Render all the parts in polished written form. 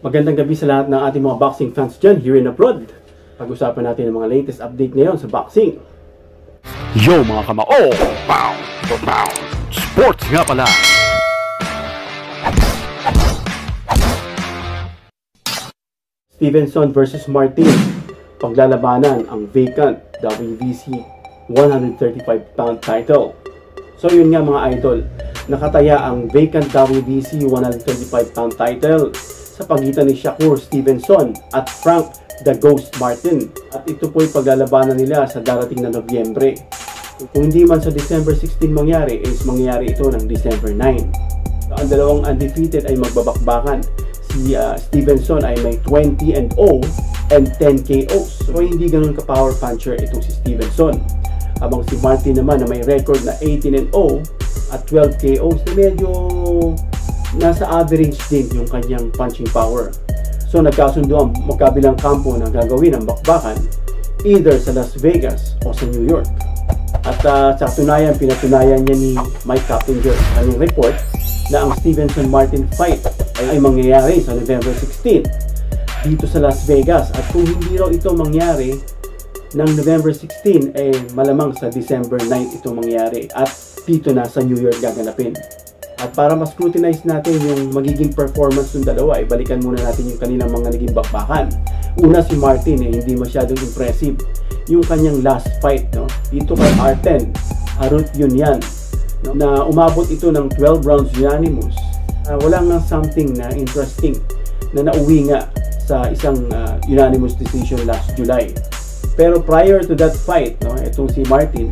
Magandang gabi sa lahat ng ating mga boxing fans dyan here in abroad. Pag-usapan natin ang mga latest update ngayon sa boxing. Yo mga kamao! Pound for pound! Sports nga pala! Stevenson versus Martin. Paglalabanan ang vacant WBC 135-pound title. So yun nga mga idol, nakataya ang vacant WBC 135-pound title sa pagitan ni Shakur Stevenson at Frank the Ghost Martin. At ito po'y paglalabanan nila sa darating na Nobyembre. Kung hindi man sa December 16 mangyari, is mangyayari ito ng December 9. So, ang dalawang undefeated ay magbabakbakan. Si Stevenson ay may 20-0 and 10 KOs. So hindi ganun ka-power puncher itong si Stevenson. Habang si Martin naman na may record na 18-0 at 12 KOs na medyo nasa average din yung kanyang punching power. So nagkasundo ang magkabilang kampo na gagawin ang bakbakan either sa Las Vegas o sa New York. At sa katunayan, pinatunayan niya ni Mike Coppinger sa kanyang report na ang Stevenson-Martin fight ay mangyayari sa November 16 dito sa Las Vegas. At kung hindi raw ito mangyari ng November 16, malamang sa December 9 ito mangyayari at dito na sa New York gaganapin. At para mas scrutinize natin yung magiging performance ng dalawa, balikan muna natin yung kanilang mga naging bakbakan. Una si Martin, hindi masyadong impressive yung kanyang last fight, no? Dito kay Arten Harut Yunyan, no? Na umabot ito ng 12 rounds unanimous. Wala nga something na interesting na nauwi nga sa isang unanimous decision last July. Pero prior to that fight, no, itong si Martin,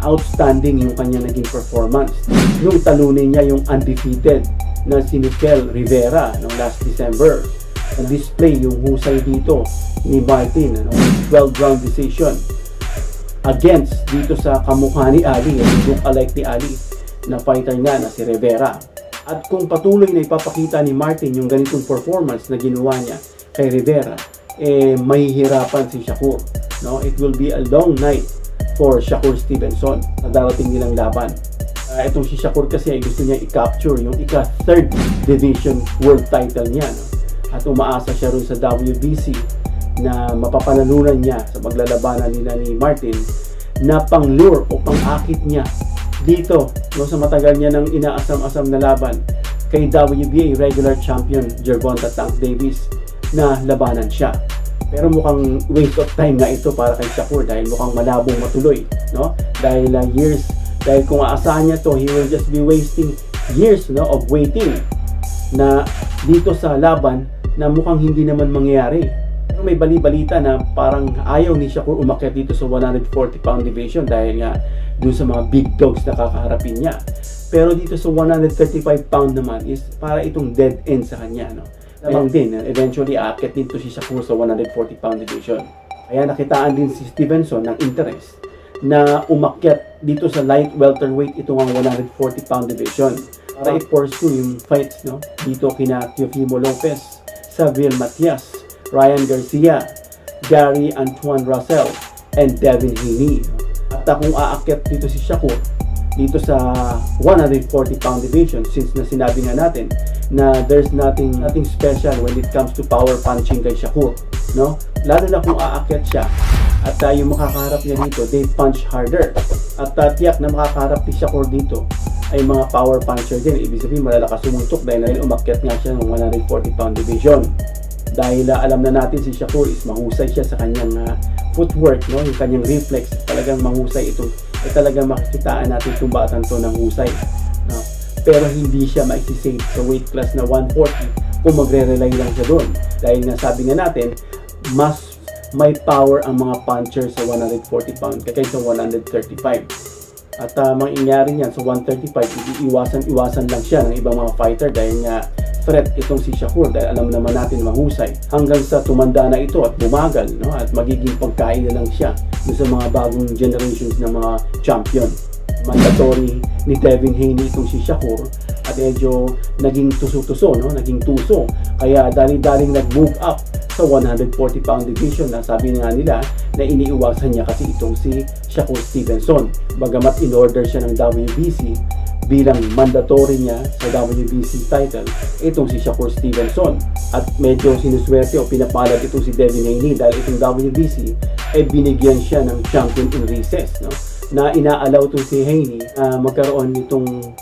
outstanding yung kanya naging performance. Yung talunin niya yung undefeated na si Mikel Rivera noong last December. Display yung husay dito ni Martin, 12-round decision against dito sa kamukha ni Ali, yung look-alike ni Ali na fighter nga na si Rivera. At kung patuloy na ipapakita ni Martin yung ganitong performance na ginawa niya kay Rivera, mahihirapan si Shakur, no? It will be a long night for Shakur Stevenson na darating nilang laban. Itong si Shakur kasi ay gusto niya i-capture yung ika-3rd division world title niya, no? At umaasa siya rin sa WBC na mapapanalunan niya sa paglalabanan nila ni Martin na pang-lure o pang-akit niya dito, no, sa matagal niya ng inaasam-asam na laban kay WBA regular champion Gervonta Tank Davis na labanan siya. Pero mukhang waste of time na ito para kay Shakur dahil mukhang malabong matuloy, no? Dahil dahil kung aasahan niya to, he will just be wasting years, no, of waiting na dito sa laban na mukhang hindi naman mangyayari. Pero may bali-balita na parang ayaw ni Shakur umakyat dito sa 140-pound division dahil nga dun sa mga big dogs na kakaharapin niya. Pero dito sa 135-pound naman is para itong dead end sa kanya, no? Lamang din, eventually aakyat dito si Shakur sa 140-pound division. Kaya nakitaan din si Stevenson ng interest na umakyat dito sa light welterweight, itong ang 140-pound division para i-pursue yung fights, no? Dito kina Teofimo Lopez, Xavier Matias, Ryan Garcia, Gary Antoine Russell, and Devin Haney. At kung aakyat dito si Shakur dito sa 140-pound division, since na sinabi nga natin na there's nothing special when it comes to power punching kay Shakur, no? Lalo na kung aakyat siya at yung makakaharap niya dito, they punch harder. At tiyak na makakaharap ni Shakur dito ay mga power puncher din. Ibig sabihin malalakas sumuntok dahil umakyat nga siya ng 140-pound division. Dahil alam na natin si Shakur is mahusay siya sa kanyang footwork, no? Yung kanyang reflex, talagang mahusay ito. Talagang makikitaan natin itong batang to ng husay, no? Pero hindi siya maisisave sa weight class na 140 kung magre-rely lang siya doon. Dahil nga sabi nga natin, mas may power ang mga puncher sa 140 pound kaysa 135. At mangyayari niyan sa 135, iwasan lang siya ng ibang mga fighter dahil nga threat itong si Shakur dahil alam naman natin mahusay hanggang sa tumanda na ito at bumagal, no? At magiging pagkain na lang siya sa mga bagong generations ng mga champion. Mandatory ni Devin Haney itong si Shakur at medyo naging tuso-tuso, no? Naging tuso. Kaya dali-daling nag-move up sa 140-pound division na sabi nga nila na iniiwasan niya kasi itong si Shakur Stevenson. Bagamat in-order siya ng WBC bilang mandatory niya sa WBC title itong si Shakur Stevenson. At medyo sinuswerte o pinapalad itong si Devin Haney dahil itong WBC ay binigyan siya ng champion in recess, no? Na inaalaw itong si Haney magkaroon nitong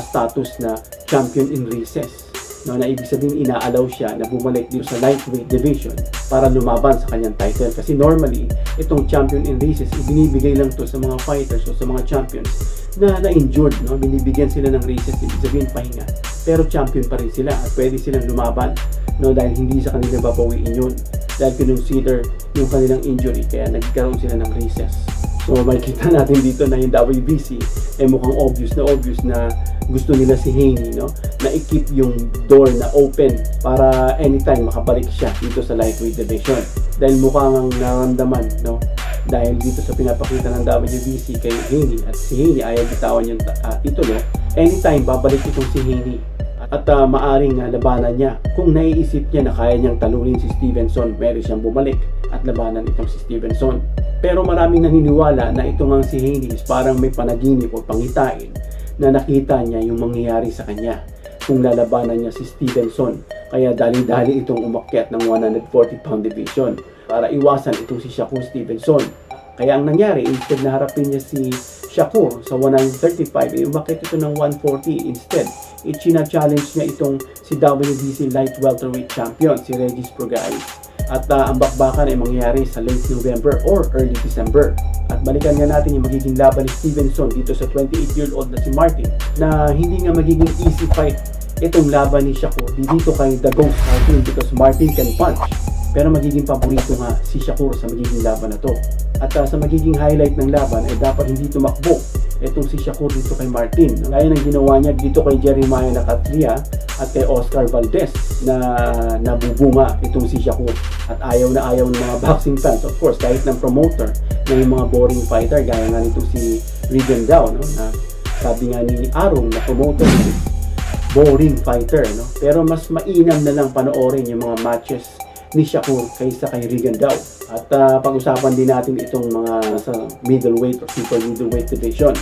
status na champion in recess, no? Na ibig sabihin inaalaw siya na bumalik dito sa lightweight division para lumaban sa kanyang title. Kasi normally itong champion in recess ibinibigay lang to sa mga fighters o sa mga champions na na-injured, no? Binibigyan sila ng recess, ibig sabihin pahinga, pero champion pa rin sila at pwede silang lumaban, no? Dahil hindi sa kanila babawiin yun dahil kinonsider yung kanilang injury, kaya nagkaroon sila ng recess. So makikita natin dito na yung WBC ay mukhang obvious na gusto nila si Haney, no? Na i-keep yung door na open para anytime makabalik siya dito sa lightweight division. Dahil mukhang naramdaman, no? Dahil dito sa pinapakita ng WBC kay Haney, at si Haney ayaw bitawan yung titulo, anytime babalik itong si Haney. At maaring labanan niya. Kung naiisip niya na kaya niyang talunin si Stevenson, meron siyang bumalik at labanan itong si Stevenson. Pero maraming naniniwala na itong ang si Haney is parang may panaginip o pangitain na nakita niya yung mangyayari sa kanya kung lalabanan niya si Stevenson. Kaya dali-dali itong umakyat ng 140-pound division para iwasan itong si Shakur Stevenson. Kaya ang nangyari, instead na harapin niya si Shakur sa 135, umakyat ito ng 140 instead. China-challenge niya itong si WBC light welterweight champion, si Regis Prograis. At ang bakbakan ay mangyayari sa late November or early December. At balikan nga natin yung magiging laban ni Stevenson dito sa 28-year-old na si Martin, na hindi nga magiging easy fight itong laban ni Shakur dito kay The Ghost Martin, because Martin can punch. Pero magiging paborito nga si Shakur sa magiging laban na to. At sa magiging highlight ng laban ay dapat hindi tumakbo itong si Shakur dito kay Martin, no? Gaya ng ginawa niya dito kay Jeremiah Nakathlia at kay Oscar Valdez na nabubunga itong si Shakur. At ayaw na ayaw ng mga boxing fans, of course, kahit ng promoter na yung mga boring fighter, gaya nga nito si Regan Dow, no? Na sabi nga ni Arong na promoter, boring fighter, no? Pero mas mainam na lang panoorin yung mga matches ni Shakur kaysa kay Regan Dow. At pag-usapan din natin itong mga sa middleweight or super middleweight division.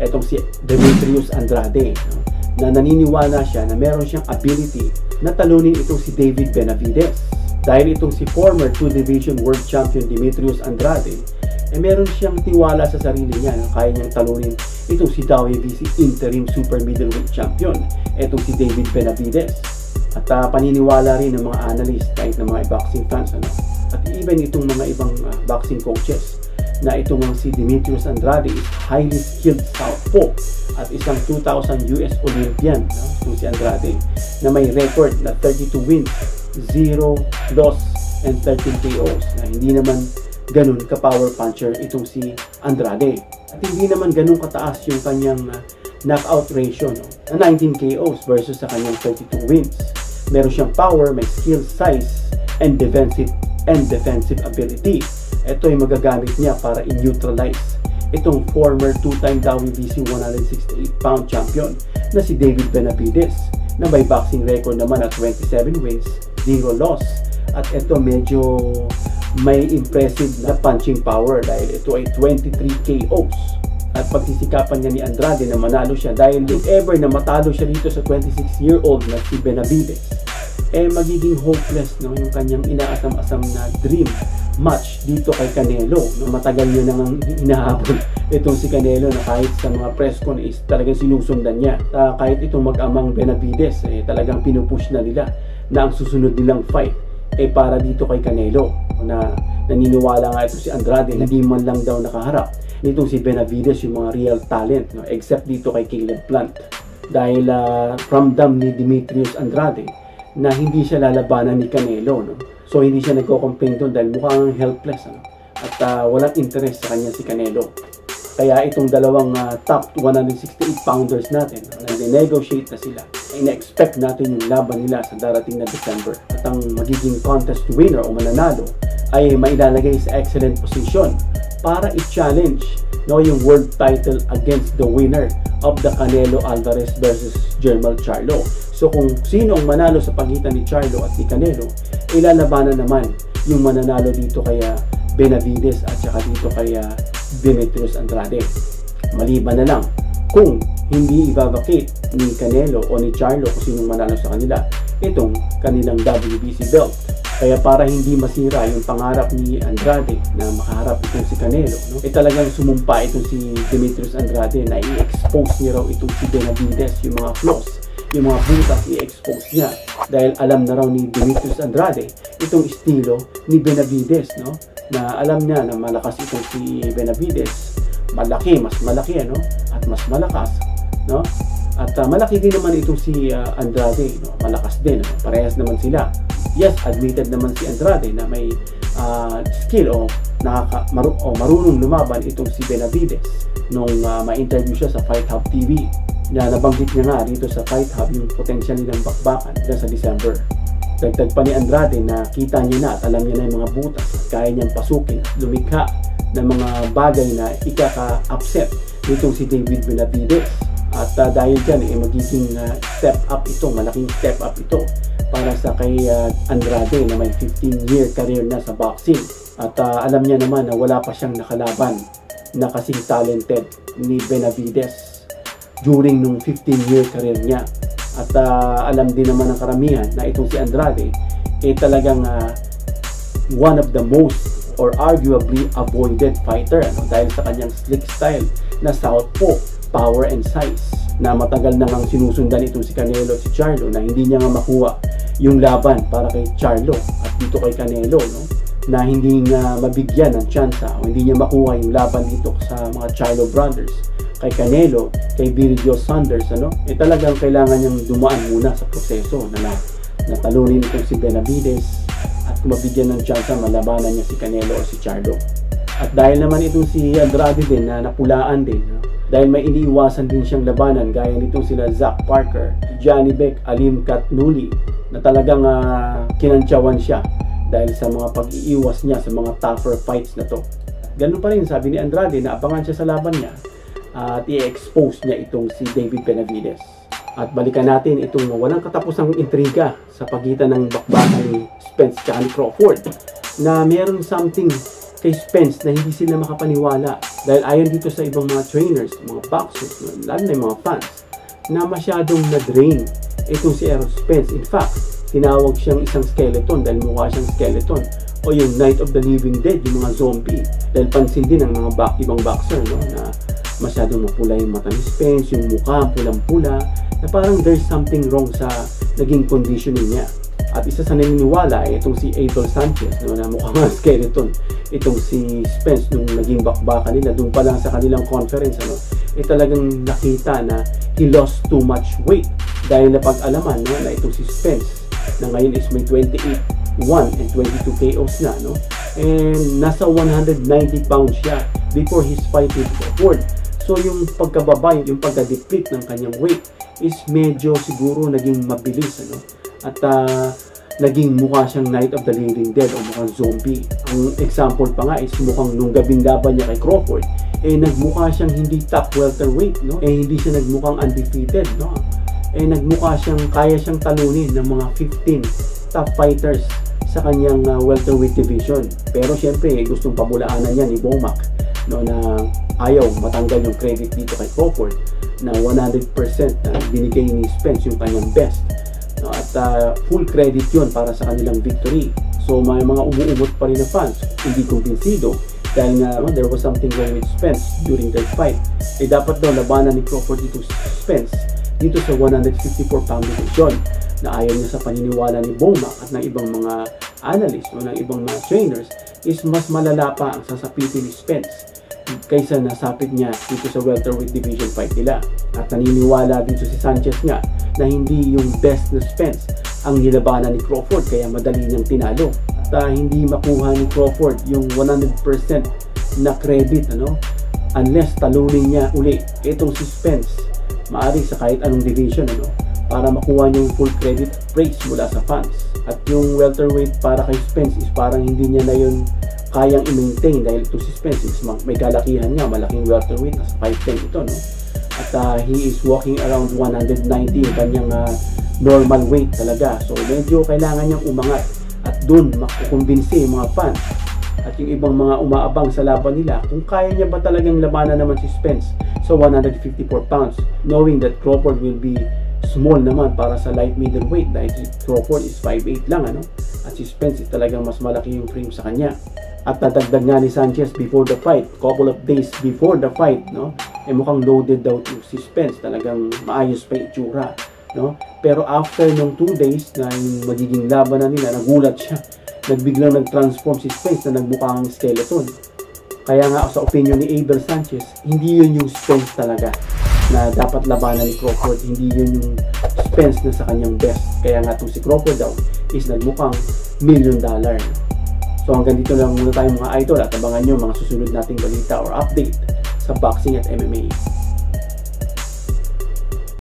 Itong si Demetrius Andrade, no? Na naniniwala siya na meron siyang ability na talunin itong si David Benavidez. Dahil itong si former 2-division world champion Demetrius Andrade, meron siyang tiwala sa sarili niya na kaya niyang talunin itong si WBC interim super middleweight champion, itong si David Benavidez. At paniniwala rin ng mga analyst, kahit ng mga boxing fans, ano? At even itong mga ibang boxing coaches, na itong si Demetrius Andrade is highly skilled southpaw at isang 2000 US Olympian, no? Itong si Andrade na may record na 32 wins, 0 loss, and 13 KOs, na hindi naman ganun ka-power puncher itong si Andrade. At hindi naman ganun kataas yung kanyang knockout ratio, no? Na 19 KOs versus sa kanyang 32 wins. Meron siyang power, may skill, size, and defensive ability. Ito ay magagamit niya para i-neutralize itong former 2-time WBC 168-pound champion na si David Benavidez, na may boxing record naman at 27 wins, 0 loss. At ito medyo may impressive na punching power dahil ito ay 23 KOs. At pagsisikapan niya ni Andrade na manalo siya, dahil if ever na matalo siya dito sa 26-year-old na si Benavidez, magiging hopeless, no, yung kanyang inaasam-asam na dream match dito kay Canelo, no? Matagal niya nang hinahabol itong si Canelo, na kahit sa mga press con is talagang sinusundan niya. Kahit itong mag-amang Benavidez, talagang pinupush na nila na ang susunod nilang fight para dito kay Canelo, na naniniwala nga ito si Andrade na di man lang daw nakaharap nitong si Benavidez yung mga real talent, no? Except dito kay Caleb Plant, dahil ramdam ni Demetrius Andrade na hindi siya lalabanan ni Canelo, no? So hindi siya nagko-complain doon dahil mukhang helpless, ano? At walang interest sa kanya si Canelo. Kaya itong dalawang top 168 pounders natin, nag-negotiate na sila, ina-expect natin yung laban nila sa darating na December. At ang magiging contest winner o mananalo ay mailalagay sa excellent position para i-challenge, no, yung world title against the winner of the Canelo Alvarez versus Jermall Charlo. So kung sino ang manalo sa pagitan ni Charlo at ni Canelo, ilalabanan naman yung mananalo dito kaya Benavidez at saka dito kaya Demetrius Andrade. Maliban na lang kung hindi i-vacate ni Canelo o ni Charlo kung sinong manalo sa kanila itong kanilang WBC belt. Kaya para hindi masira yung pangarap ni Andrade na makaharap itong si Canelo, no? Talagang sumumpa itong si Demetrius Andrade na i-expose niya raw itong si Benavidez, yung mga flaws, yung mga butas i-expose niya. Dahil alam na raw ni Demetrius Andrade itong estilo ni Benavidez, no? Na alam niya na malakas itong si Benavidez, malaki, mas malaki, ano? At mas malakas, no? At malaki din naman itong si Andrade, no? Malakas din, no? Parehas naman sila. Yes, admitted naman si Andrade na may skill o marunong lumaban itong si Benavidez nung ma-interview siya sa Fight Hub TV, na nabanggit niya nga dito sa Fight Hub yung potential nilang bakbakan sa December. Dagdag pa ni Andrade na kita niya na at alam niya na yung mga butas at kaya niyang pasukin at lumikha ng mga bagay na ikaka-upset nitong si David Benavidez. At dahil dyan, magiging step up ito, malaking step up ito para sa kay Andrade na may 15-year career na sa boxing. At alam niya naman na wala pa siyang nakalaban na kasing talented ni Benavidez during nung 15-year career niya. At alam din naman ng karamihan na itong si Andrade talagang one of the most or arguably avoided fighter, ano? Dahil sa kanyang slick style na southpaw, power and size, na matagal na ngang sinusundan itong si Canelo at si Charlo, na hindi niya nga makuha yung laban para kay Charlo at dito kay Canelo, no? Na hindi nga mabigyan ng tsansa o hindi niya makuha yung laban dito sa mga Charlo brothers, kay Canelo, kay Billy Joe Saunders, ano? Talagang kailangan niyang dumaan muna sa proseso na natalunin itong si Benavidez at kung mabigyan ng tsansa malabanan niya si Canelo o si Charlo. At dahil naman itong si Andrade din na napulaan din, no? Dahil may iniiwasan din siyang labanan gaya nitong sila Zach Parker, Johnny Beck, Alim Katnuli, na talagang kinantsawan siya dahil sa mga pag-iiwas niya sa mga tougher fights na to. Ganun pa rin sabi ni Andrade na abangan siya sa laban niya at i-expose niya itong si David Benavidez. At balikan natin itong walang katapusang intriga sa pagitan ng bakbakan ni Spence at Crawford, na meron something kay Spence na hindi sila makapaniwala dahil ayon dito sa ibang mga trainers, mga boxers, lalo na yung mga fans, na masyadong na-drain itong si Errol Spence. In fact, tinawag siyang isang skeleton dahil mukha siyang skeleton, o yung Night of the Living Dead, yung mga zombie. Dahil pansin din ng mga ibang boxer, no, na masyadong mapula yung mata ni Spence, yung mukha pulang-pula, na parang there's something wrong sa naging conditioning niya. At isa sa naniniwala ay itong si Abel Sanchez, no, na mukhang skeleton itong si Spence nung naging bakbakan nila. Doon pa lang sa kanilang conference, ano, talagang nakita na he lost too much weight dahil napag-alaman, no, na itong si Spence na ngayon is may 28-1 and 22 KOs na, no, and nasa 190 pounds siya before his fight with Crawford. So yung pagkababa, yung pagka-deplete ng kanyang weight is medyo siguro naging mabilis, ano, at naging mukha siyang Night of the Living Dead o mukhang zombie. Ang example pa nga is mukhang nung gabing laban niya kay Crawford, nagmukha siyang hindi top welterweight, no? Hindi siya nagmukhang undefeated, no? Nagmukha siyang kaya siyang talunin ng mga 15 top fighters sa kanyang welterweight division. Pero syempre gustong pabulaanan niya ni Bomac, no, na ayaw matanggal yung credit dito kay Crawford na 100% na binigay ni Spence yung kanyang best. No, at full credit yun para sa kanilang victory. So may mga umuubot pa rin na fans, hindi kumbinsido dahil nga there was something wrong with Spence during that fight. Dapat daw labanan ni Crawford dito si Spence dito sa 154 pound division, na ayaw niya sa paniniwala ni Bomac at ng ibang mga analysts o ng ibang mga trainers is mas malala pa ang sasapitin ni Spence kaysa nasapit niya dito sa welterweight division fight nila. At naniniwala dito si Sanchez nga na hindi yung best na Spence ang nilabanan ni Crawford kaya madali niyang tinalo. At hindi makuha ni Crawford yung 100% na credit, ano, unless talunin niya uli itong si Spence, maari sa kahit anong division, ano, para makuha niya yung full credit praise mula sa fans. At yung welterweight para kay Spence is parang hindi niya na yun kayang i-maintain dahil ito si Spence is may kalakihan niya, malaking welterweight, nasa 5'10 ito, no? At he is walking around 190 yung kanyang normal weight talaga. So medyo kailangan niyang umangat at dun makukumbinsi yung mga fans at yung ibang mga umaabang sa laban nila kung kaya niya ba talagang labanan naman si Spence So 154 pounds, knowing that Crawford will be small naman para sa light middleweight dahil si Crawford is 5'8 lang, ano? At si Spence is talagang mas malaki yung frame sa kanya. At nadagdag nga ni Sanchez before the fight, couple of days before the fight, no? Mukhang loaded daw si Spence, talagang maayos pa yung itsura, no? Pero after nung 2 days na yung magiging labanan nila, nagulat siya. Nagbiglang nag-transform si Spence na nagmukhang skeleton. Kaya nga sa opinion ni Abel Sanchez, hindi yun yung Spence talaga na dapat labanan ni Crawford. Hindi yun yung Spence na sa kanyang best. Kaya nga itong si Crawford daw is nagmukhang $1 million. So hanggang dito lang muna tayo mga idol at abangan nyo mga susunod nating balita or update sa boxing at MMA.